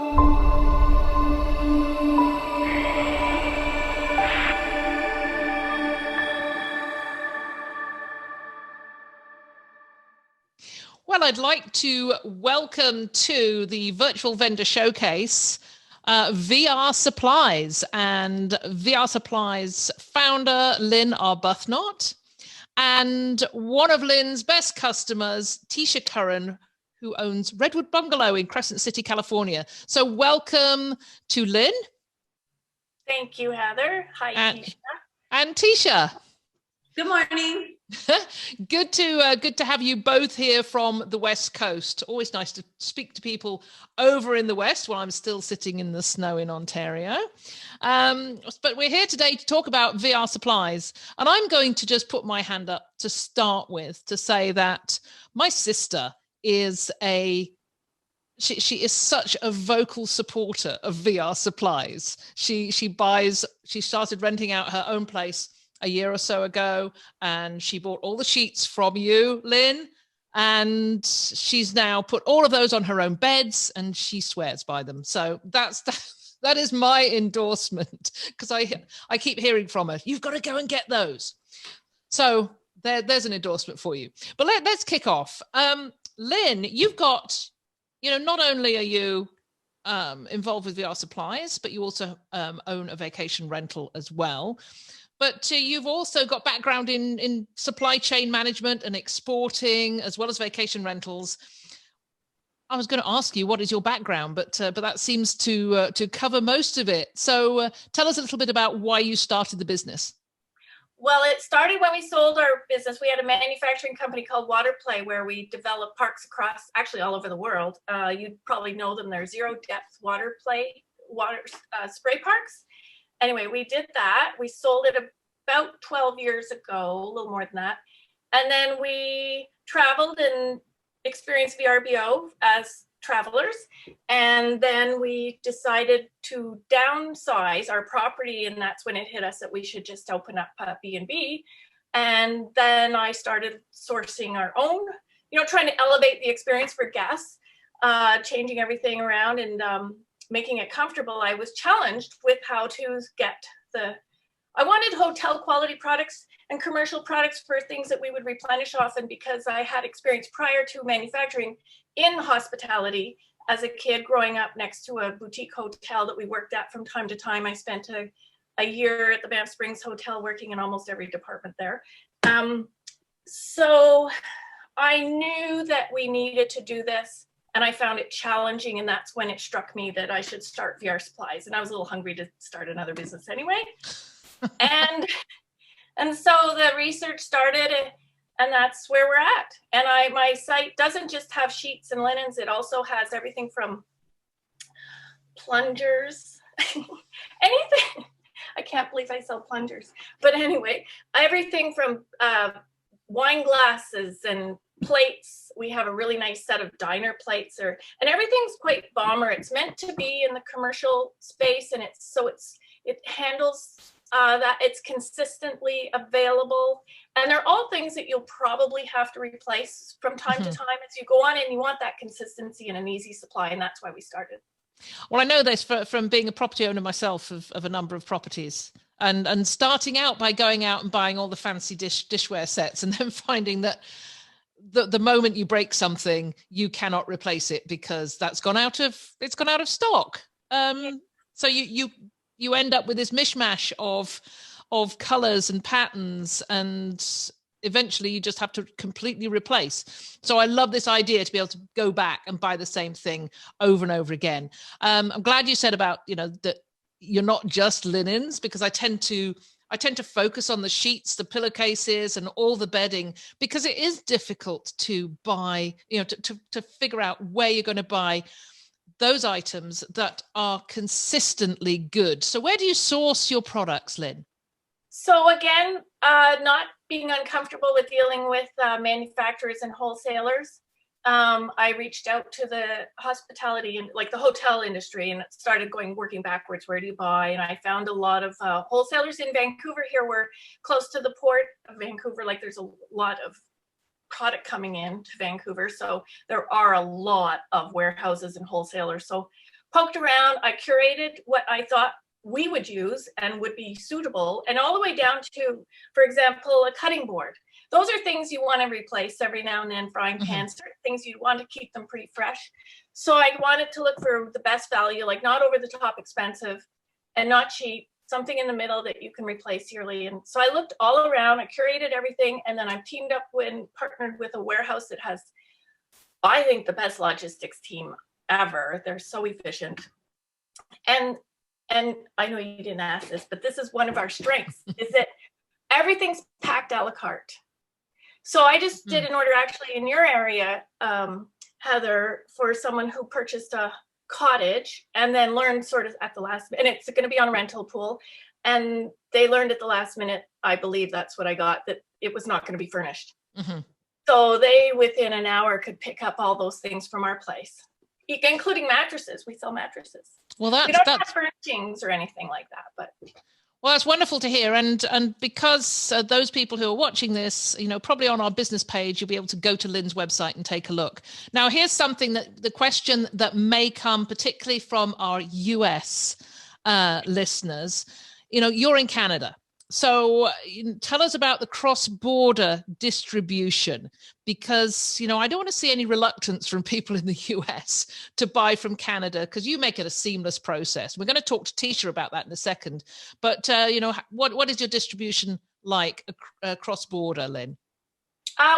Well, I'd like to welcome to the virtual vendor showcase VR Supplies and VR Supplies founder Lynn Arbuthnot and one of Lynn's best customers, Tisha Curran, who owns Redwood Bungalow in Crescent City, California. So welcome to Lynn. Thank you, Heather. Hi, Tisha. And Tisha. Good morning. Good to have you both here from the West Coast. Always nice to speak to people over in the West while I'm still sitting in the snow in Ontario. But we're here today to talk about VR supplies. And I'm going to just put my hand up to start with to say that my sister is she is such a vocal supporter of VR supplies. She started renting out her own place a year or so ago, and she bought all the sheets from you, Lynn, and she's now put all of those on her own beds, and she swears by them. So that is my endorsement, because I keep hearing from her, you've got to go and get those. So there's an endorsement for you. But let's kick off. Lynn, you've got, not only are you involved with VR supplies, but you also own a vacation rental as well. But you've also got background in supply chain management and exporting, as well as vacation rentals. I was going to ask you, what is your background? But that seems to cover most of it. So tell us a little bit about why you started the business. Well, it started when we sold our business. We had a manufacturing company called Waterplay, where we developed parks across, actually all over the world. You probably know them. They're zero depth water spray parks. Anyway, we did that. We sold it about 12 years ago, a little more than that. And then we traveled and experienced VRBO as travelers. And then we decided to downsize our property. And that's when it hit us that we should just open up a B&B. And then I started sourcing our own, trying to elevate the experience for guests, changing everything around and making it comfortable. I was challenged with how to get I wanted hotel quality products and commercial products for things that we would replenish often, because I had experience prior to manufacturing in hospitality as a kid growing up next to a boutique hotel that we worked at from time to time. I spent a year at the Banff Springs Hotel working in almost every department there. So I knew that we needed to do this. And I found it challenging, and that's when it struck me that I should start VR supplies. And I was a little hungry to start another business anyway. and so the research started, and that's where we're at. And my site doesn't just have sheets and linens. It also has everything from plungers, anything. I can't believe I sell plungers. But anyway, everything from wine glasses and plates. We have a really nice set of diner plates, and everything's quite bomber. It's meant to be in the commercial space, and it handles that it's consistently available. And they're all things that you'll probably have to replace from time to time as you go on, and you want that consistency and an easy supply, and that's why we started. Well, I know this from being a property owner myself of a number of properties. And starting out by going out and buying all the fancy dishware sets, and then finding that the moment you break something, you cannot replace it because it's gone out of stock. So you end up with this mishmash of colors and patterns, and eventually you just have to completely replace. So I love this idea to be able to go back and buy the same thing over and over again. I'm glad you said about, that you're not just linens, because I tend to focus on the sheets, the pillowcases, and all the bedding, because it is difficult to buy, to figure out where you're going to buy those items that are consistently good. So where do you source your products, Lynn? So again, not being uncomfortable with dealing with manufacturers and wholesalers, I reached out to the hospitality and the hotel industry, and started working backwards. Where do you buy? And I found a lot of wholesalers in Vancouver. Here we're close to the port of Vancouver. There's a lot of product coming in to Vancouver. So there are a lot of warehouses and wholesalers. So poked around. I curated what I thought we would use and would be suitable, and all the way down to, for example, a cutting board. Those are things you want to replace every now and then. Frying pans, certain things you want to keep them pretty fresh. So I wanted to look for the best value, like not over the top expensive and not cheap, something in the middle that you can replace yearly. And so I looked all around, I curated everything, and then I teamed up and partnered with a warehouse that has, I think, the best logistics team ever. They're so efficient. And I know you didn't ask this, but this is one of our strengths, is that everything's packed a la carte. So I just did an order actually in your area, Heather, for someone who purchased a cottage and then learned sort of at the last minute, and it's going to be on a rental pool. And they learned at the last minute, I believe that's what I got, that it was not going to be furnished. So they, within an hour, could pick up all those things from our place, including mattresses. We sell mattresses. Well, we don't have furnishings or anything like that, but. Well, that's wonderful to hear. And because those people who are watching this, probably on our business page, you'll be able to go to Lynn's website and take a look. Now, here's something that the question that may come particularly from our US listeners. You're in Canada. So tell us about the cross-border distribution, because, I don't want to see any reluctance from people in the US to buy from Canada, because you make it a seamless process. We're going to talk to Tisha about that in a second. But, what is your distribution like cross-border, Lynn?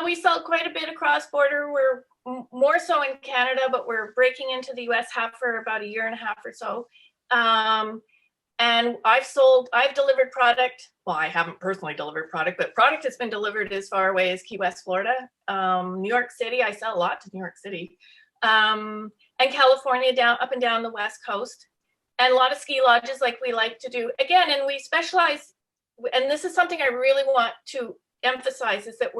We sell quite a bit of cross-border. We're more so in Canada, but we're breaking into the US for about a year and a half or so. And I've delivered product. Well, I haven't personally delivered product, but product has been delivered as far away as Key West, Florida, New York City. I sell a lot to New York City, and California, up and down the West Coast, and a lot of ski lodges like we like to do. Again, and we specialize, and this is something I really want to emphasize, is that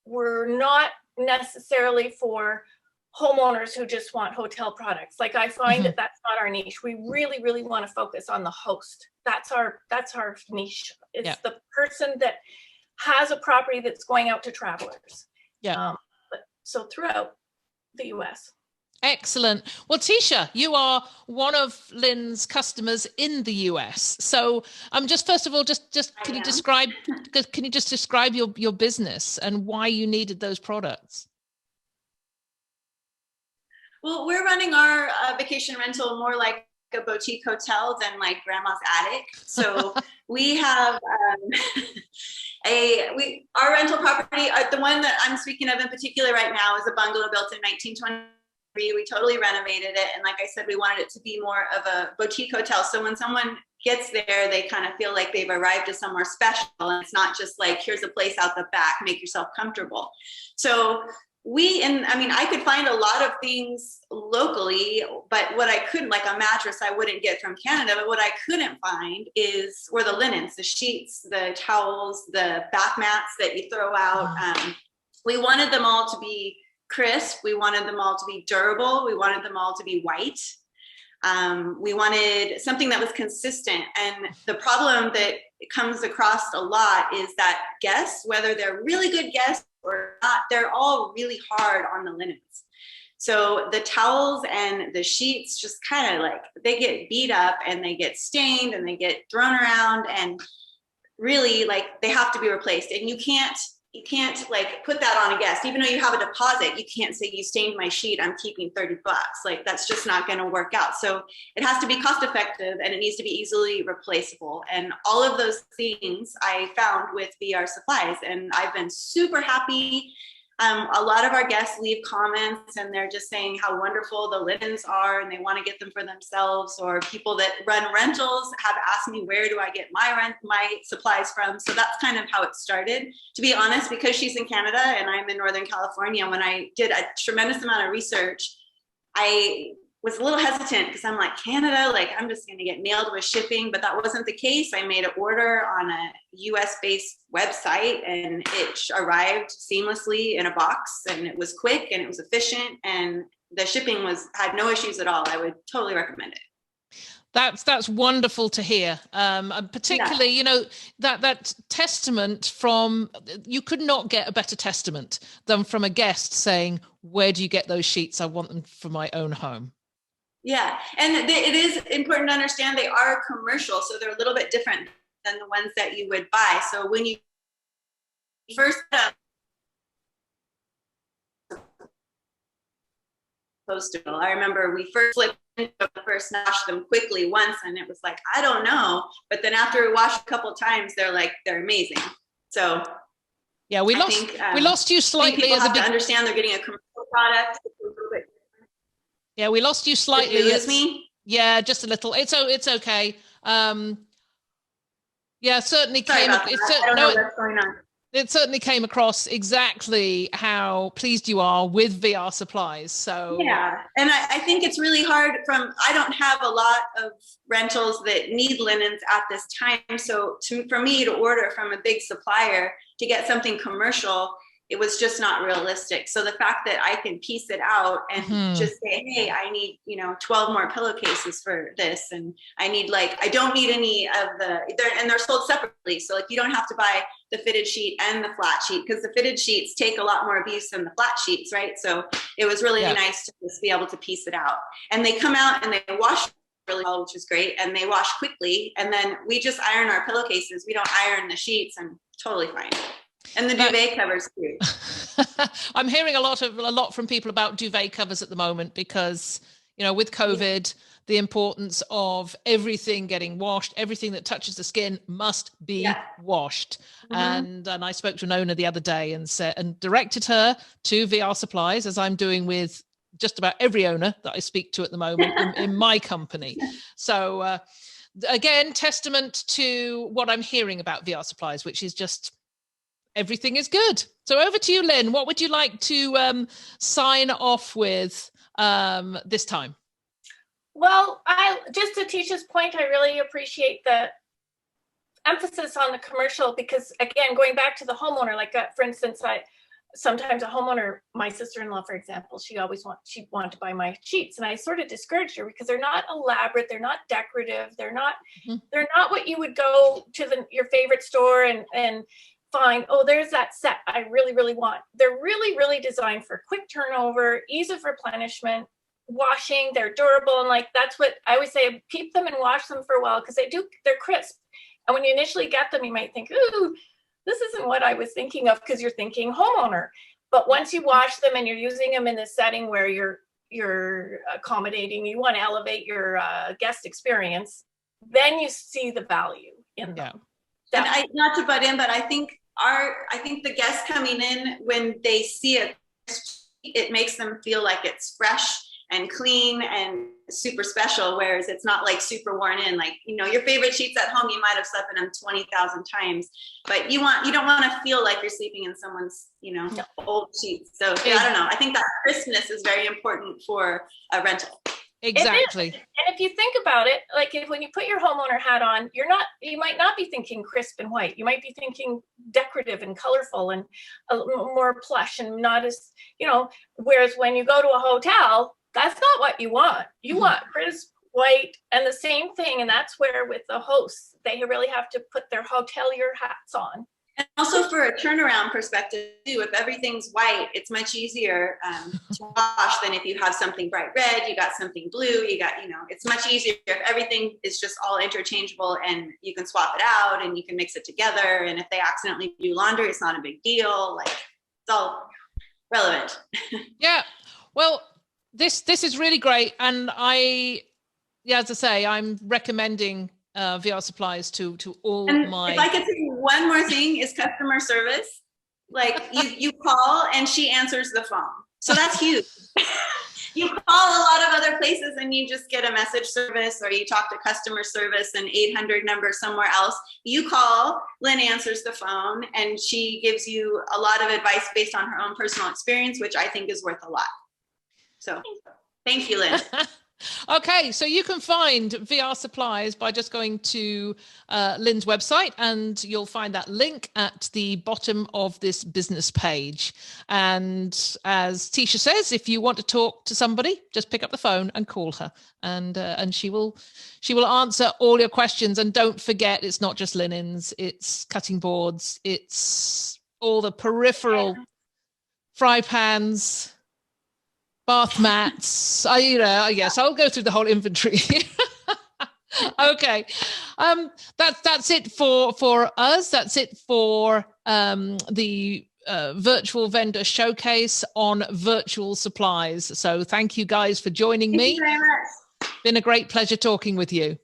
we're not necessarily for homeowners who just want hotel products. Like, I find that that's not our niche. We really, really want to focus on the host. That's our niche. It's the person that has a property that's going out to travelers. So throughout the US. Excellent. Well, Tisha, you are one of Lynn's customers in the US. So just first of all, can you just describe your business and why you needed those products? Well, we're running our vacation rental more like a boutique hotel than like grandma's attic. So we have our rental property, the one that I'm speaking of in particular right now, is a bungalow built in 1923. We totally renovated it. And like I said, we wanted it to be more of a boutique hotel. So when someone gets there, they kind of feel like they've arrived to somewhere special. And it's not just like, here's a place out the back, make yourself comfortable. So I could find a lot of things locally, but what I couldn't, like a mattress, I wouldn't get from Canada. But what I couldn't find were the linens, the sheets, the towels, the bath mats that you throw out. We wanted them all to be crisp. We wanted them all to be durable. We wanted them all to be white. We wanted something that was consistent. And the problem that comes across a lot is that guests, whether they're really good guests or not, they're all really hard on the linens. So the towels and the sheets just kind of like, they get beat up and they get stained and they get thrown around, and really like they have to be replaced. And you can't like put that on a guest, even though you have a deposit. You can't say, you stained my sheet, I'm keeping $30. Like, that's just not going to work out. So it has to be cost effective, and it needs to be easily replaceable. And all of those things I found with VR Supplies, and I've been super happy. A lot of our guests leave comments and they're just saying how wonderful the linens are and they want to get them for themselves, or people that run rentals have asked me, where do I get my supplies from? So that's kind of how it started. To be honest, because she's in Canada and I'm in Northern California, when I did a tremendous amount of research, I was a little hesitant because I'm like, Canada, like I'm just going to get nailed with shipping, but that wasn't the case. I made an order on a US based website and it arrived seamlessly in a box, and it was quick and it was efficient, and the shipping had no issues at all. I would totally recommend it. That's wonderful to hear. Particularly, that testament from, you could not get a better testament than from a guest saying, where do you get those sheets? I want them for my own home. Yeah, and it is important to understand they are commercial, so they're a little bit different than the ones that you would buy. So when you first postal, I remember we first washed them quickly once, and it was like, I don't know, but then after we washed a couple times, they're amazing. So yeah, we lost you slightly. People have to understand they're getting a commercial product. Yeah, we lost you slightly. Did you lose me? Yeah, just a little. It's okay. Yeah, certainly Sorry came. About that. I don't know what's going on. It certainly came across exactly how pleased you are with VR supplies. So yeah, and I think it's really hard. I don't have a lot of rentals that need linens at this time. So for me to order from a big supplier to get something commercial, it was just not realistic. So the fact that I can piece it out and just say, hey, I need, 12 more pillowcases for this. And I need I don't need any of they're sold separately. So you don't have to buy the fitted sheet and the flat sheet, because the fitted sheets take a lot more abuse than the flat sheets, right? So it was really nice to just be able to piece it out. And they come out and they wash really well, which is great. And they wash quickly. And then we just iron our pillowcases. We don't iron the sheets, and totally fine. And the duvet covers too. I'm hearing a lot from people about duvet covers at the moment, because, with COVID, the importance of everything getting washed, everything that touches the skin must be washed. And I spoke to an owner the other day and directed her to VR supplies, as I'm doing with just about every owner that I speak to at the moment in my company. So again, testament to what I'm hearing about VR supplies, which is just everything is good. So over to you, Lynn. What would you like to sign off with this time? Well, just to Tisha's point, I really appreciate the emphasis on the commercial, because again, going back to the homeowner, for instance, sometimes a homeowner, my sister-in-law, for example, she wanted to buy my sheets, and I sort of discouraged her because they're not elaborate, they're not decorative, they're not what you would go to your favorite store and find, oh, there's that set I really, really want. They're really, really designed for quick turnover, ease of replenishment, washing, they're durable. And that's what I always say, keep them and wash them for a while, because they're crisp. And when you initially get them, you might think, ooh, this isn't what I was thinking of, because you're thinking homeowner. But once you wash them and you're using them in the setting where you're accommodating, you want to elevate your guest experience, then you see the value in them. And not to butt in, but I think the guests coming in, when they see it, it makes them feel like it's fresh and clean and super special, whereas it's not super worn in. Your favorite sheets at home, you might have slept in them 20,000 times, but you don't want to feel like you're sleeping in someone's old sheets. So I don't know. I think that crispness is very important for a rental. Exactly. And if you think about it, when you put your homeowner hat on, you might not be thinking crisp and white. You might be thinking decorative and colorful and more plush, and not as, whereas when you go to a hotel, that's not what you want. You want crisp, white, and the same thing. And that's where with the hosts, they really have to put their hotelier hats on. And also for a turnaround perspective too, if everything's white, it's much easier to wash than if you have something bright red, you got something blue, it's much easier if everything is just all interchangeable and you can swap it out and you can mix it together. And if they accidentally do laundry, it's not a big deal. It's all relevant. Yeah. Well, this is really great. And as I say, I'm recommending VR supplies to all my. If I could say one more thing, is customer service. You call and she answers the phone, so that's huge. You call a lot of other places and you just get a message service, or you talk to customer service, an 800 number somewhere else. You call, Lynn answers the phone, and she gives you a lot of advice based on her own personal experience, which I think is worth a lot. So thank you, Lynn. Okay, so you can find VR supplies by just going to Lynn's website, and you'll find that link at the bottom of this business page. And as Tisha says, if you want to talk to somebody, just pick up the phone and call her, and she will answer all your questions. And don't forget, it's not just linens, it's cutting boards, it's all the peripheral fry pans, bath mats. Yes, I'll go through the whole inventory. Okay, that's it for us. That's it for the virtual vendor showcase on virtual supplies. So thank you guys for joining me. Thank you very much. Been a great pleasure talking with you.